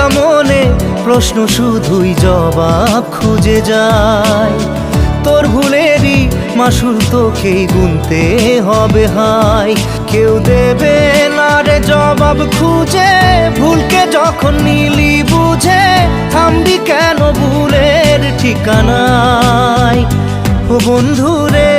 ভাঙা মনে প্রশ্ন শুধুই জবাব খুঁজে যায়। তোর ভুলেরই মাসুল তোকেই গুনতে হবে হাই। কেউ দেবে না রে জবাব খুঁজে, ভুলকে যখন নিলি বুঝে থামবি কেন ভুলের ঠিকানায়। ও বন্ধু রে